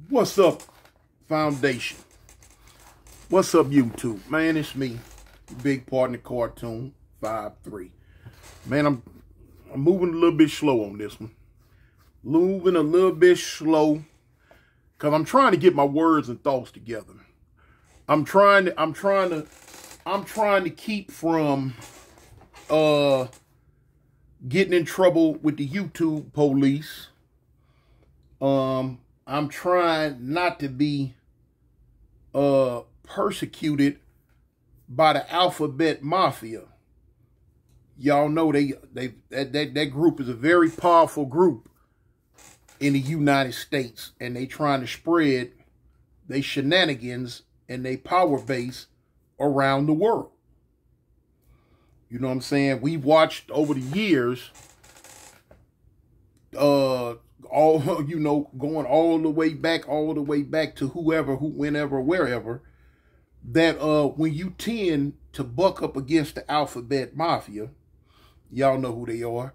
What's up, Foundation? What's up, YouTube? Man, it's me, Big Partner Cartoon 5-3. Man, I'm moving a little bit slow on this one. Moving a little bit slow because I'm trying to get my words and thoughts together. I'm trying to keep from getting in trouble with the YouTube police. I'm trying not to be persecuted by the Alphabet Mafia. Y'all know that group is a very powerful group in the United States, and they trying to spread their shenanigans and their power base around the world. You know what I'm saying? We watched over the years, going all the way back to whoever, whenever, wherever, that when you tend to buck up against the Alphabet Mafia, y'all know who they are.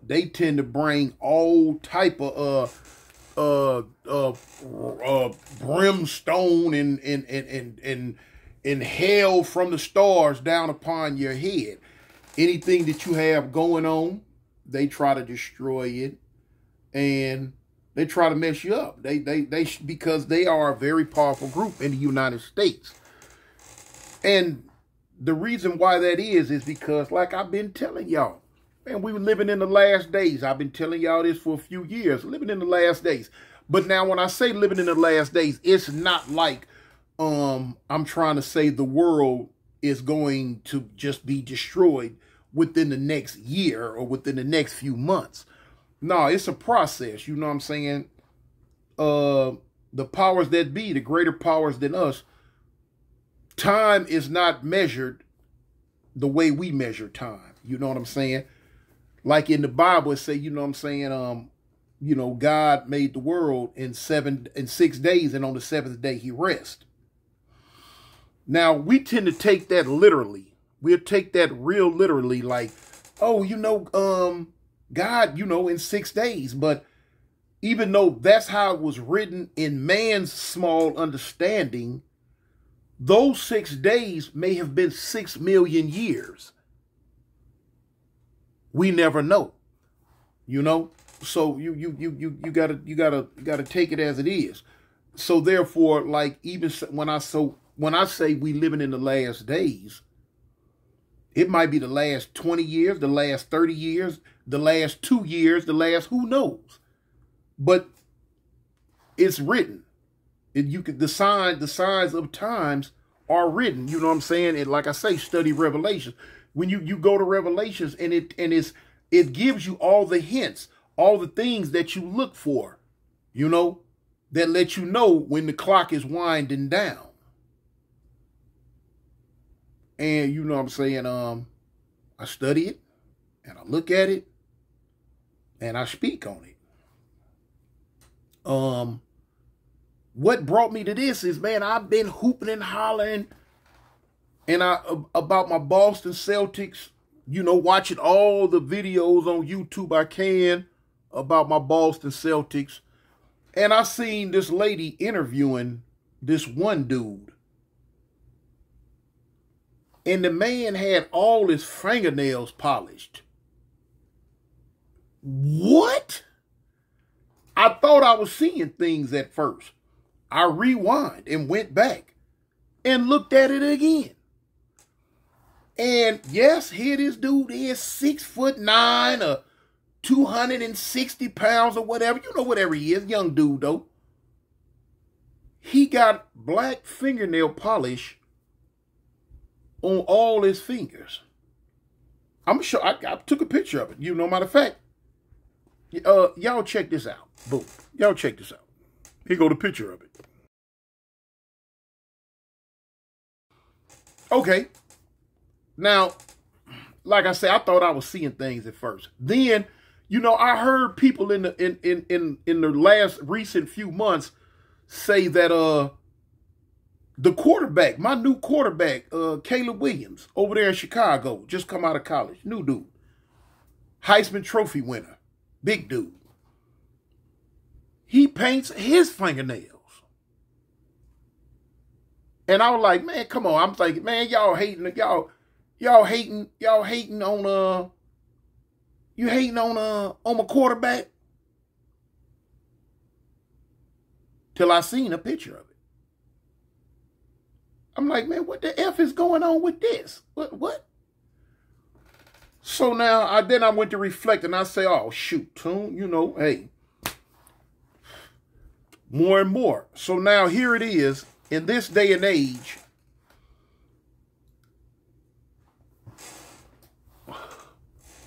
They tend to bring all type of brimstone and hell from the stars down upon your head. Anything that you have going on, they try to destroy it, and they try to mess you up. Because they are a very powerful group in the United States. And the reason why that is because, like I've been telling y'all, man, we were living in the last days. I've been telling y'all this for a few years, living in the last days. But now when I say living in the last days, it's not like I'm trying to say the world is going to just be destroyed within the next year or within the next few months. No, it's a process. You know what I'm saying? The powers that be, the greater powers than us, time is not measured the way we measure time. You know what I'm saying? Like in the Bible, it say, you know what I'm saying? God made the world in 6 days, and on the seventh day he rest. Now, we tend to take that literally. We'll take that real literally, like, oh, God, in 6 days. But even though that's how it was written in man's small understanding, those 6 days may have been 6 million years. We never know, So you gotta take it as it is. So therefore, like, even when I say we living in the last days, it might be the last 20 years, the last 30 years, the last 2 years, the last who knows. But it's written. The signs of times are written. You know what I'm saying? And like I say, study Revelations. When you go to Revelations, and it gives you all the hints, all the things that you look for, that let you know when the clock is winding down. And you know what I'm saying, I study it, and I look at it, and I speak on it. What brought me to this is, man, I've been hooping and hollering about my Boston Celtics, watching all the videos on YouTube I can about my Boston Celtics. And I seen this lady interviewing this one dude. And the man had all his fingernails polished. What? I thought I was seeing things at first. I rewind and went back and looked at it again. And yes, here this dude is 6'9" or 260 pounds or whatever. Whatever he is, young dude though. He got black fingernail polish on all his fingers. I'm sure I took a picture of it. Matter of fact, y'all check this out. Boom. Y'all check this out. Here go the picture of it. Okay. Now, like I said, I thought I was seeing things at first. Then, I heard people in the last recent few months say that the quarterback, my new quarterback, Caleb Williams, over there in Chicago, just come out of college, new dude, Heisman Trophy winner, big dude. he paints his fingernails. And I was like, man, come on. I'm thinking, man, y'all hating on my quarterback. Till I seen a picture of it. I'm like, man, what the F is going on with this? What? So now I went to reflect and I say, oh shoot, Tune, hey. More and more. So now here it is. In this day and age,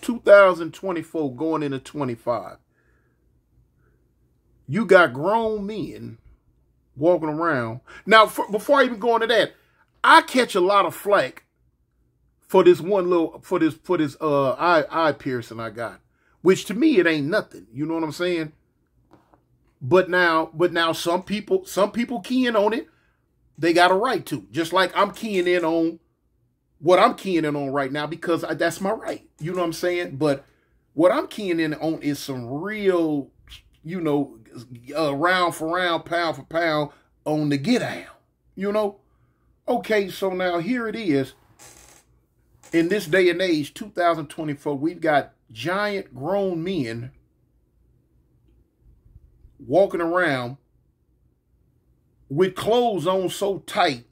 (2024) going into 25, you got grown men walking around. Now, before I even go into that, I catch a lot of flack for this eye piercing I got, which to me it ain't nothing. You know what I'm saying? But now some people keying on it. They got a right to, just like I'm keying in on what I'm keying in on right now because that's my right. You know what I'm saying? But what I'm keying in on is some real, round for round, pound for pound on the get down. Okay, so now here it is. In this day and age, 2024, we've got giant grown men walking around with clothes on so tight,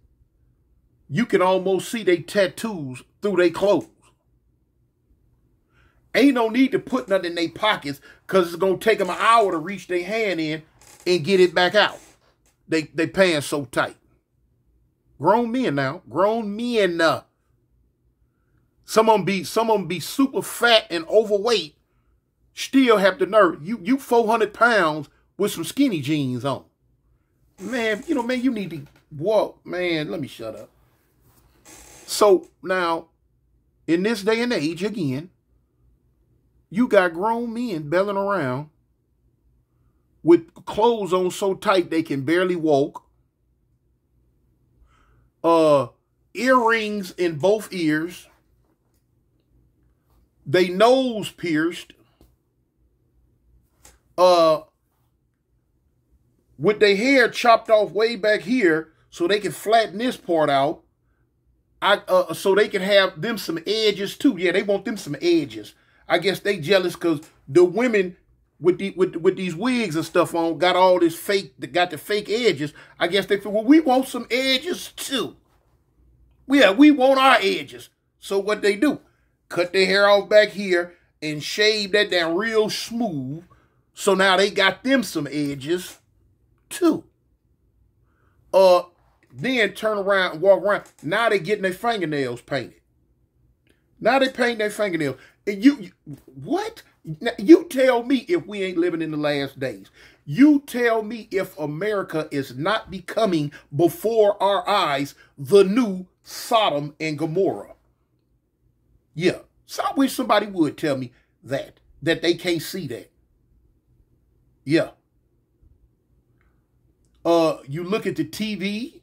you can almost see their tattoos through their clothes. Ain't no need to put nothing in their pockets because it's going to take them an hour to reach their hand in and get it back out. They pants so tight. Grown men now. Grown men now. Some of them be super fat and overweight, still have the nerve. You 400 pounds with some skinny jeans on. Man, you need to walk. Man, let me shut up. So now, in this day and age, again, you got grown men belling around with clothes on so tight they can barely walk. Earrings in both ears. They nose pierced. With their hair chopped off way back here so they can flatten this part out. So they can have them some edges too. Yeah, they want them some edges. I guess they jealous because the women with these wigs and stuff on got all this got the fake edges. I guess they feel, well, we want some edges too. Yeah, we want our edges. So what they do? Cut their hair off back here and shave that down real smooth. So now they got them some edges too. Then turn around and walk around. Now they getting their fingernails painted. Now they paint their fingernails. And what? Now, you tell me if we ain't living in the last days. You tell me if America is not becoming before our eyes the new Sodom and Gomorrah. Yeah. So I wish somebody would tell me that they can't see that. Yeah. You look at the TV,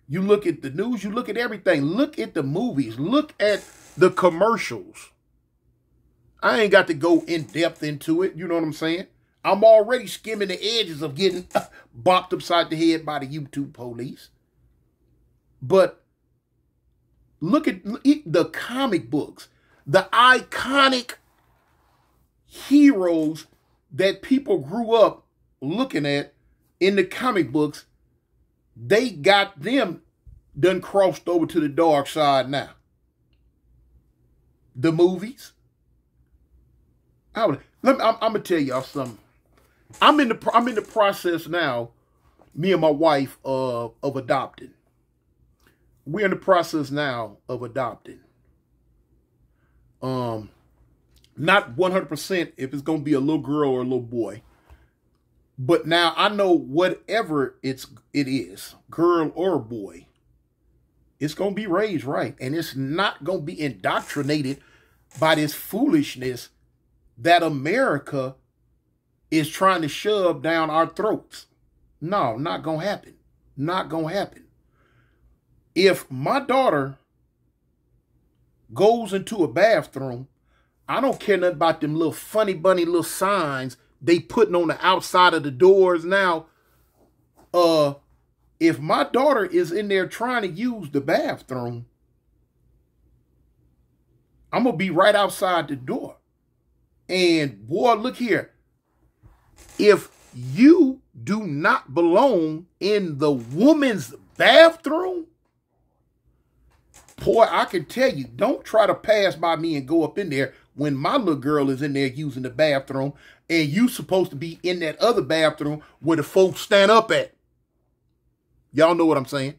you look at the news, you look at everything. Look at the movies. Look at the commercials. I ain't got to go in depth into it. You know what I'm saying? I'm already skimming the edges of getting bopped upside the head by the YouTube police. But look at the comic books, the iconic heroes that people grew up looking at in the comic books. They got them done crossed over to the dark side now. The movies. I'm gonna tell y'all something. I'm in the process now, me and my wife, of adopting. We're in the process now of adopting. Not 100% if it's gonna be a little girl or a little boy. But now I know whatever it is, girl or boy, it's going to be raised right. And it's not going to be indoctrinated by this foolishness that America is trying to shove down our throats. No, not going to happen. Not going to happen. If my daughter goes into a bathroom, I don't care nothing about them little funny bunny little signs they putting on the outside of the doors now. If my daughter is in there trying to use the bathroom, I'm going to be right outside the door. And boy, look here. If you do not belong in the woman's bathroom, boy, I can tell you, don't try to pass by me and go up in there when my little girl is in there using the bathroom and you supposed to be in that other bathroom where the folks stand up at. Y'all know what I'm saying?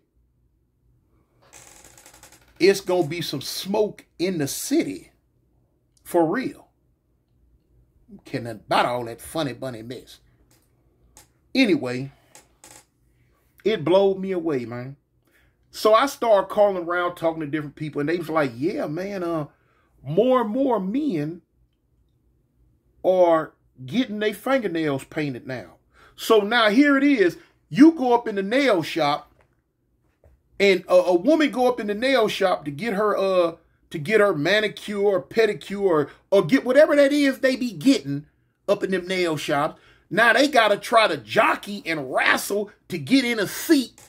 It's going to be some smoke in the city. For real. I'm kidding about all that funny bunny mess. Anyway, it blowed me away, man. So I started calling around, talking to different people, and they was like, yeah, man, more and more men are getting their fingernails painted now. So now here it is. You go up in the nail shop, and a woman go up in the nail shop to get her manicure or pedicure or get whatever that is they be getting up in them nail shops. Now they got to try to jockey and wrestle to get in a seat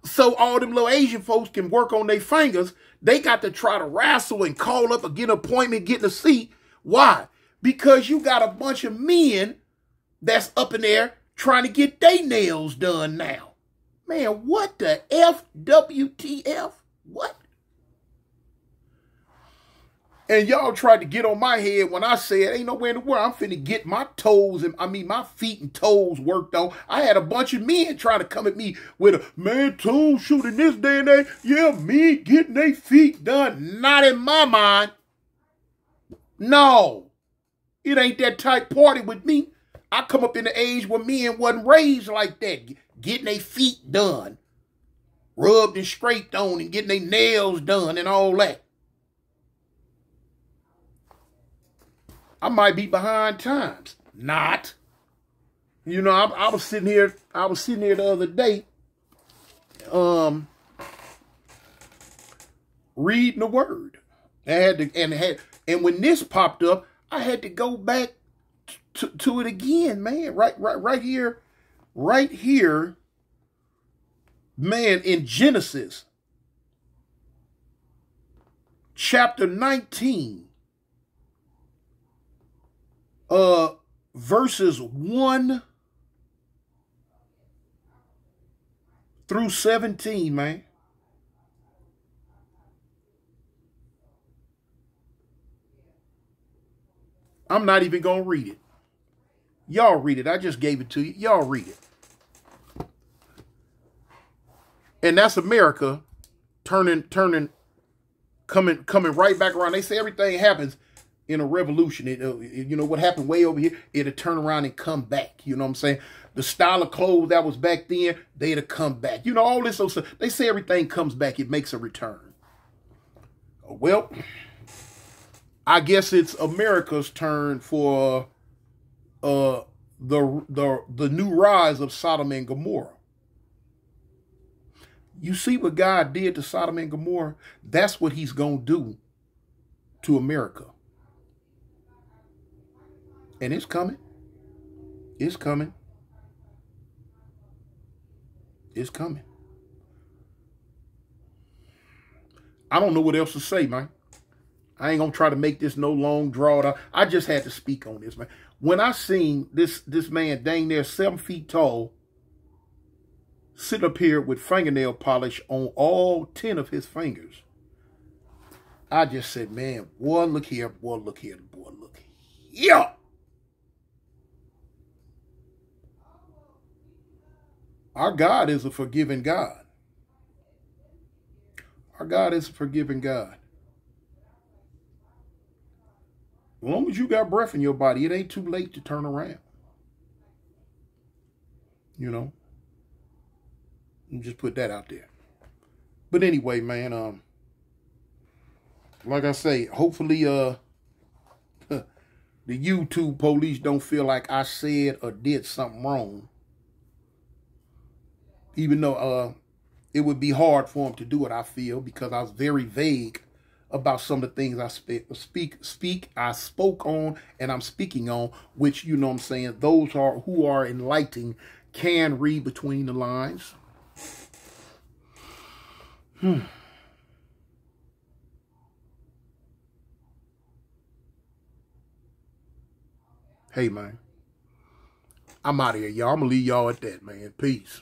so all them little Asian folks can work on their fingers. They got to try to wrestle and call up and get an appointment, get in a seat. Why? Because you got a bunch of men that's up in there trying to get their nails done now. Man, what the FWTF? What? And y'all tried to get on my head when I said, ain't nowhere in the world I'm finna get my toes and my feet and toes worked on. I had a bunch of men trying to come at me with a, man, toe shooting this day and age. Yeah, me getting their feet done. Not in my mind. No. It ain't that type party with me. I come up in the age where men wasn't raised like that. Getting their feet done. Rubbed and scraped on and getting their nails done and all that. I might be behind times. Not. You know, I was sitting here the other day, reading the word. And when this popped up, I had to go back to it again, man. Right here, man, in Genesis, chapter 19. Verses 1 through 17, man. I'm not even going to read it. Y'all read it. I just gave it to you. Y'all read it. And that's America coming right back around. They say everything happens in a revolution. You know what happened way over here, it'll turn around and come back. You know what I'm saying? The style of clothes that was back then, they'd have come back. You know, all this stuff. They say everything comes back. It makes a return. Well, I guess it's America's turn for the new rise of Sodom and Gomorrah. You see what God did to Sodom and Gomorrah? That's what he's going to do to America. And it's coming. It's coming. It's coming. I don't know what else to say, man. I ain't going to try to make this no long draw out. I just had to speak on this, man. When I seen this man dang near 7 feet tall sit up here with fingernail polish on all 10 of his fingers, I just said, man, boy, look here, boy, look here, boy, look here. Our God is a forgiving God. Our God is a forgiving God. As long as you got breath in your body, it ain't too late to turn around. You know? You just put that out there. But anyway, man, like I say, hopefully the YouTube police don't feel like I said or did something wrong. Even though it would be hard for them to do it, I feel, because I was very vague about some of the things I I spoke on, and I'm speaking on, which, you know what I'm saying, those who are enlightened can read between the lines. Hey, man, I'm out of here, y'all. I'm going to leave y'all at that, man. Peace.